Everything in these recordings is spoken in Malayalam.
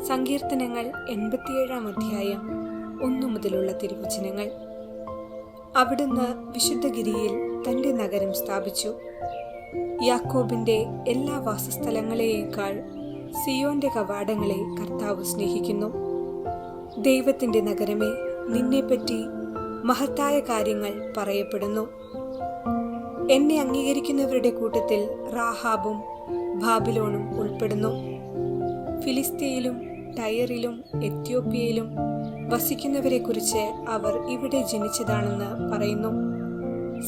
സങ്കീർത്തനങ്ങൾ 87 അധ്യായം 1 മുതലുള്ള തിരുവചനങ്ങൾ. അവിടുന്ന് വിശുദ്ധഗിരിയിൽ തന്റെ നഗരം സ്ഥാപിച്ചു. യാക്കോബിന്റെ എല്ലാ വാസസ്ഥലങ്ങളെയേക്കാൾ സിയോന്റെ കവാടങ്ങളെ കർത്താവ് സ്നേഹിക്കുന്നു. ദൈവത്തിന്റെ നഗരമേ, നിന്നെപ്പറ്റി മഹത്തായ കാര്യങ്ങൾ പറയപ്പെടുന്നു. എന്നെ അംഗീകരിക്കുന്നവരുടെ കൂട്ടത്തിൽ റാഹാബും ബാബിലോണും ഉൾപ്പെടുന്നു. ഫിലിസ്തീനിലും ടയറിലും എത്യോപ്യയിലും വസിക്കുന്നവരെ കുറിച്ച് അവർ ഇവിടെ ജനിച്ചതാണെന്ന് പറയുന്നു.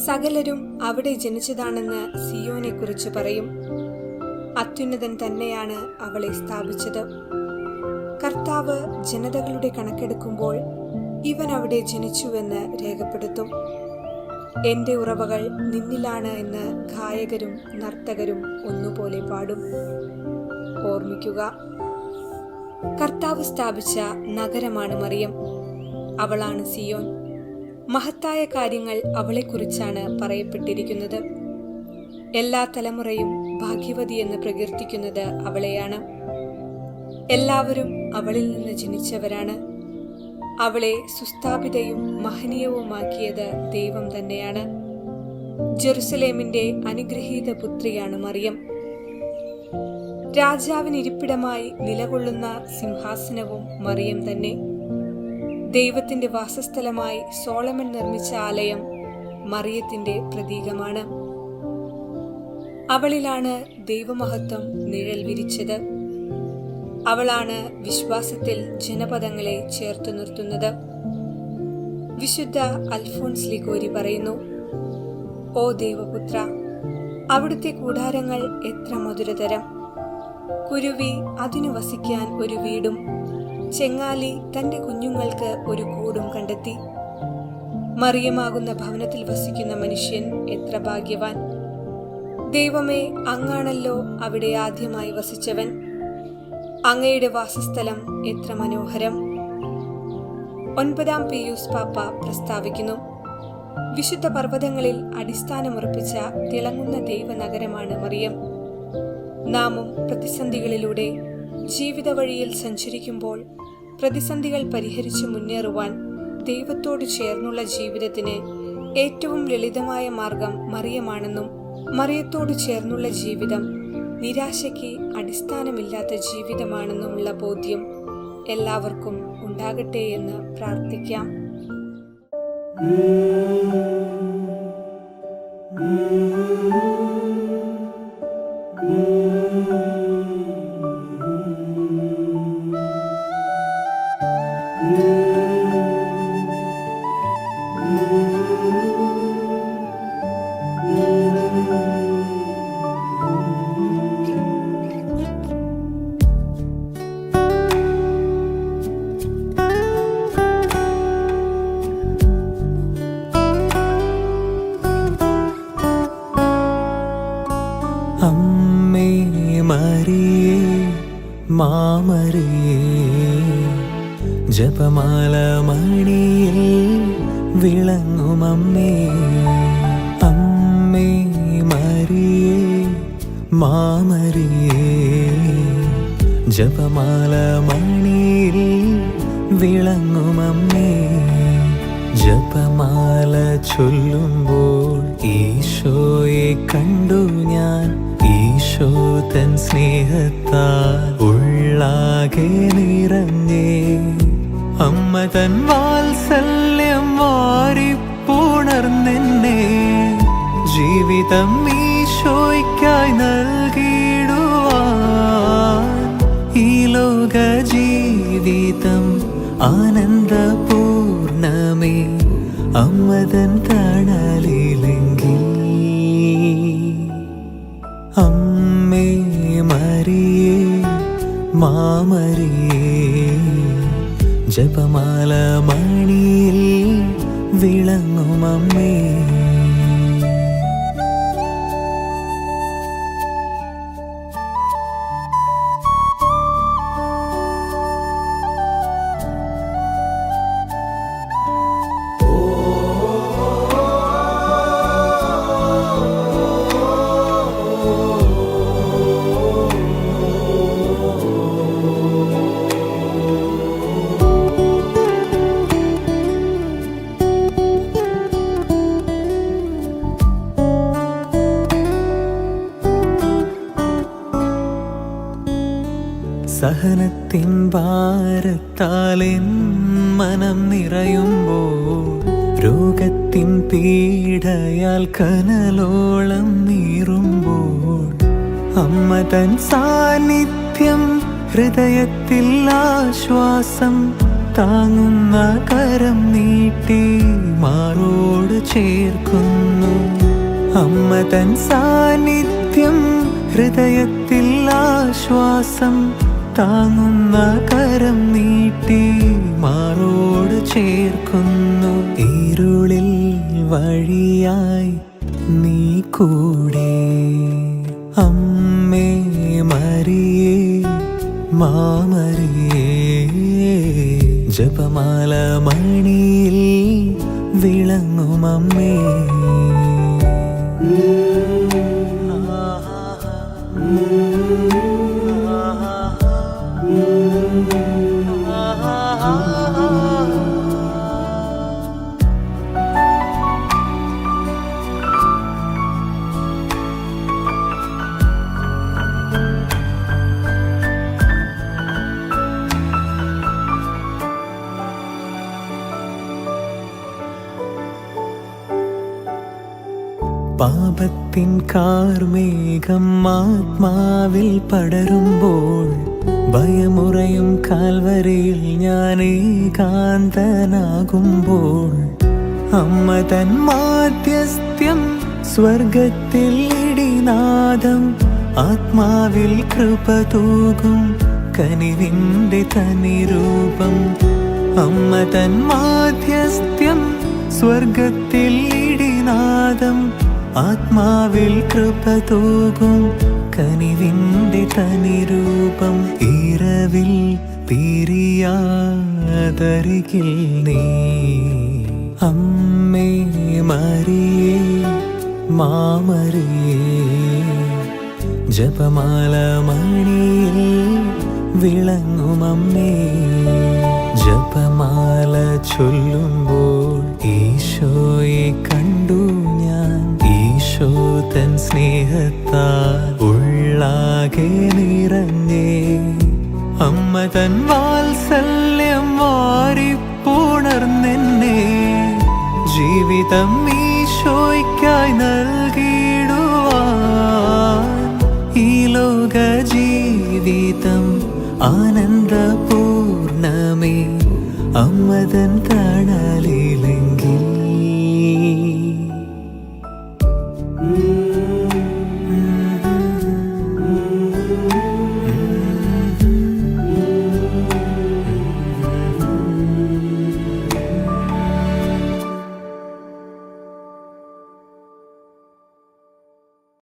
സകലരും അവിടെ ജനിച്ചതാണെന്ന് സിയോനെ കുറിച്ച് പറയും. അത്യുന്നതൻ തന്നെയാണ് അവളെ സ്ഥാപിച്ചത്. കർത്താവ് ജനതകളുടെ കണക്കെടുക്കുമ്പോൾ ഇവൻ അവിടെ ജനിച്ചുവെന്ന് രേഖപ്പെടുത്തും. എന്റെ ഉറവകൾ നിന്നിലാണ് എന്ന് ഗായകരും നർത്തകരും ഒന്നുപോലെ പാടും. ഓർമ്മിക്കുക, കർത്താവ് സ്ഥാപിച്ച നഗരമാണ് മറിയം. അവളാണ് സിയോൻ. മഹത്തായ കാര്യങ്ങൾ അവളെക്കുറിച്ചാണ് പറയപ്പെട്ടിരിക്കുന്നത്. എല്ലാ തലമുറയും ഭാഗ്യവതി എന്ന് പ്രകീർത്തിക്കുന്നത് അവളെയാണ്. എല്ലാവരും അവളിൽ നിന്ന് ജനിച്ചവരാണ്. അവളെ സുസ്ഥാപിതയും മഹനീയവുമാക്കിയത് ദൈവം തന്നെയാണ്. ജെറുസലേമിന്റെ അനുഗ്രഹീത പുത്രിയാണ് മറിയം. രാജാവിന് ഇരിപ്പിടമായി നിലകൊള്ളുന്ന സിംഹാസനവും മറിയം തന്നെ. ദൈവത്തിന്റെ വാസസ്ഥലമായി സോളമൻ നിർമ്മിച്ച ആലയം മറിയത്തിന്റെ പ്രതീകമാണ്. അവളിലാണ് ദൈവമഹത്വം നിഴൽ വിരിച്ചത്. അവളാണ് വിശ്വാസത്തിൽ ജനപദങ്ങളെ ചേർത്തു നിർത്തുന്നത്. വിശുദ്ധ അൽഫോൻസ് ലിഗോരി പറയുന്നു, ഓ ദൈവപുത്ര, അവിടുത്തെ കൂടാരങ്ങൾ എത്ര മധുരതരം! കുരുവി അതിനു വസിക്കാൻ ഒരു വീടും ചെങ്ങാലി തന്റെ കുഞ്ഞുങ്ങൾക്ക് ഒരു കൂടും കണ്ടെത്തി. മറിയമാകുന്ന ഭവനത്തിൽ വസിക്കുന്ന മനുഷ്യൻ എത്ര ഭാഗ്യവാൻ! ദൈവമേ, അങ്ങാണല്ലോ അവിടെ ആദ്യമായി വസിച്ചവൻ. അങ്ങയുടെ വാസസ്ഥലം എത്ര മനോഹരം! 9 പീയൂസ് പാപ്പ പ്രസ്താവിക്കുന്നു, വിശുദ്ധ പർവ്വതങ്ങളിൽ അടിസ്ഥാനമുറപ്പിച്ച തിളങ്ങുന്ന ദൈവനഗരമാണ് മറിയം. നാമും പ്രതിസന്ധികളിലൂടെ ജീവിത വഴിയിൽ സഞ്ചരിക്കുമ്പോൾ പ്രതിസന്ധികൾ പരിഹരിച്ചു മുന്നേറുവാൻ ദൈവത്തോട് ചേർന്നുള്ള ജീവിതത്തിന് ഏറ്റവും ലളിതമായ മാർഗം മറിയമാണെന്നും മറിയത്തോട് ചേർന്നുള്ള ജീവിതം നിരാശയ്ക്ക് അടിസ്ഥാനമില്ലാത്ത ജീവിതമാണെന്നുമുള്ള ബോധ്യം എല്ലാവർക്കും ഉണ്ടാകട്ടെ എന്ന് പ്രാർത്ഥിക്കാം. അമ്മേ മരിയേ മാമരിയേ, ജപമാല മണിയിൽ വിളങ്ങുമമ്മേ. അമ്മേ മരിയേ മാമരിയേ, ജപമാല മണിയിൽ വിളങ്ങുമമ്മേ. ജപമാല ചൊല്ലുമ്പോൾ ഈശോയെ കണ്ടു ഞാൻ. ഈശോ തൻ സ്നേഹത്താൽ ഉള്ളാകെ നിറഞ്ഞേ. അമ്മ തൻ വാത്സല്യം വാരിപ്പുണർന്നെന്നെ. ജീവിതം ഈശോയ്ക്കായി നൽകിടുവാൻ ഈ ലോക ജീവിതം ആനന്ദപൂർണമേ. അമ്മ തൻ തണലിലെങ്കിൽ. അമ്മേ മരിയേ മാമരിയേ, ജപമാല മണിയിൽ വിളങ്ങുമമ്മേ. സഹനത്തിൻ ഭാരത്താലെൻ മനം നിറയുമ്പോൾ, രോഗത്തിൻ പീഡയാൽ കനലോളം നീറുമ്പോൾ, അമ്മ തൻ സാന്നിധ്യം ഹൃദയത്തിൽ ആശ്വാസം, താങ്ങുന്ന കരം നീട്ടി മാറോട് ചേർക്കുന്നു. അമ്മ തൻ സാന്നിധ്യം ഹൃദയത്തിൽ ആശ്വാസം, താങ്ങുന്ന കരം നീട്ടി മാറോട് ചേർക്കുന്നു. ഇരുളിൽ വഴിയായി നീ കൂടെ, അമ്മേ മരിയേ മാമരിയേ, ജപമാല മണിയിൽ വിളങ്ങും അമ്മേ. പാപത്തിൻ കാർമേഘം ആത്മാവിൽ പടരുമ്പോൾ, ഭയമുറയും കാൽവരിയിൽ ഞാൻ ഏകാന്തനാകുമ്പോൾ, അമ്മ തൻ മാധ്യസ്ഥ്യം സ്വർഗത്തിൽ ഇടിനാദം, ആത്മാവിൽ കൃപ തൂകും കനിവിൻ്റെ തനിരൂപം. അമ്മ തൻ മാധ്യസ്ഥ്യം സ്വർഗത്തിൽ ഇടിനാദം, ആത്മാവിൽ കൃപ തൂകും കനിവിൻ്റെ തനിരൂപം. ഇരവിൽ പിരിയാതരികിൽ നീ, അമ്മേ മരിയേ മാമരിയേ, ജപമാല മണിയിൽ വിളങ്ങും അമ്മേ. ജപമാല ചൊല്ലുമ്പോൾ ഈശോയെ കണ്ടു ഞാൻ, ഈശോ തൻ സ്നേഹത്താൽ ഉള്ളാകെ നിറഞ്ഞേ. അമ്മ തൻ വാത്സല്യം വാരിപ്പുണർന്നെന്നെ, ജീവിതം ഈശോയ്ക്കായി നൽകിടുവാൻ. ഈ ലോക ജീവിതം ആനന്ദപൂർണമേ, അമ്മ തൻ തണലിലെങ്ങും